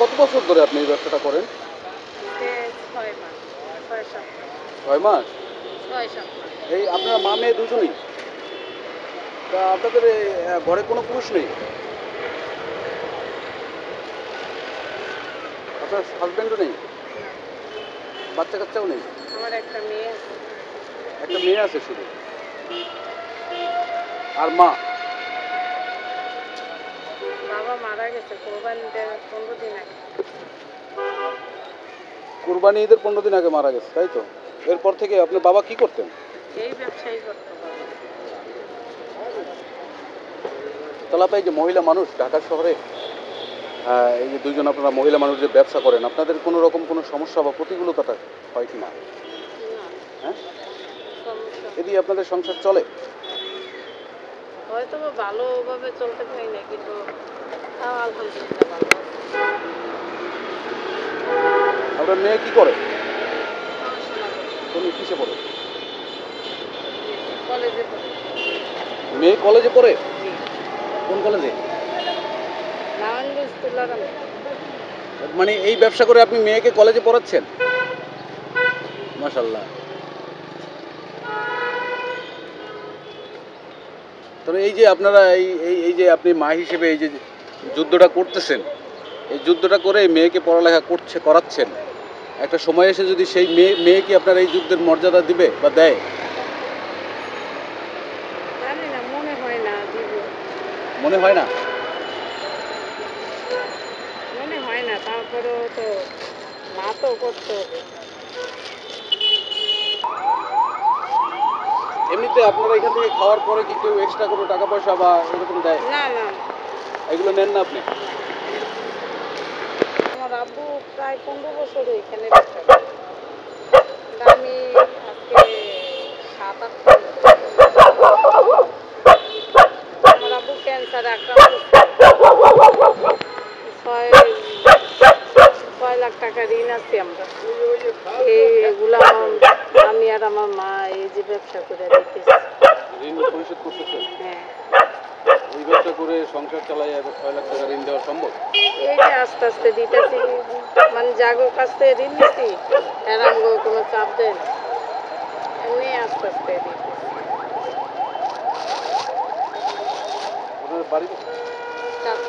কত বছর ধরে আপনি এই ব্যবসাটা করেন? 6 মাস, 6-7 মাস। 6 মাস? 6-7 মাস। এই আপনার মা মেয়ে দুজনেই? তা আপনাদের ঘরে কোনো পুরুষ নেই? আপনার হাজব্যান্ডও নেই? না, বাচ্চা কাচ্চাও নেই? আমার একটা মেয়ে আছে। একটা মেয়ে আছে শুধু? আর মা? বাবা মারা গেছে কোরবানিতে 15 দিন আগে। কুরবানি ঈদের 15 দিন আগে মারা গেছে, তাই তো? এরপর থেকে আপনার বাবা কি করতেন? এই ব্যবসায়ী করতো বাবা। তাহলে আপনার এই যে মহিলা মানুষ ঢাকা শহরে, এই যে দুইজন আপনারা মহিলা মানুষ যে ব্যবসা করেন, আপনাদের কোনো রকম কোনো সমস্যা বা প্রতিকূলতাটা হয় কি না? না, হ্যাঁ? সমস্যা এ দিয়ে আপনাদের সংসার চলে? হয়তো বা ভালোভাবে চলতে পারি না, কিন্তু তাও আলহামদুলিল্লাহ ভালো আছে। আপনার মেয়ে কি করে? পড়াশোনা করে। তুমি কিসে পড়ে? কলেজে পড়ে। মেয়ে কলেজে পড়ে? জি। কোন কলেজে? নারায়ণগঞ্জ তুলারাম। মানে এই ব্যবসা করে আপনি মেয়েকে কলেজে পড়াচ্ছেন? মাশাআল্লাহ। তবে এই যে আপনারা এই যে আপনি মা হিসেবে এই যে যুদ্ধটা করতেছেন, এই যুদ্ধটা করে মেয়েকে পড়ালেখা করাচ্ছেন, একটা সময় এসে যদি সেই মেয়ে কি আপনার এই যুদ্ধের মর্যাদা দিবে বা দেয়? জানি না, মনে হয় না দিব। মনে হয় না? মনে হয় না, তারপরেও তো মা তো করতে হবে। এমনিতে আপনারা এখান থেকে খাওয়ার পরে কি কেউ এক্সট্রা কোনো টাকা পয়সা বা এরকম দেয়? না, না, এগুলো নেন না আপনি? না। আমার আব্বু প্রায় 15 বছর এখানে ব্যবসা করে। কিন্তু আমি আজকে 7-8 মাস আমার আব্বু ক্যান্সারে আক্রান্ত ছিল। 6 লাখ টাকা ঋণ আছি আমরা। এগুলা আমি আর আমার মা এই যে ব্যবসা করে দিতেছি। ঋণ পরিশোধ করতেছেন? হ্যাঁ, এই ব্যবসা করে সংসার চালায় এবার 6 লাখ টাকা ঋণ দেওয়া সম্ভব? এই যে আস্তে আস্তে দিতেছি, মানে জাগো কাছ থেকে ঋণ নিছি, এর আমগো কোনো চাপ দেয় না, এমনি আস্তে আস্তে দিতেছি। আপনার বাড়ি? চাপ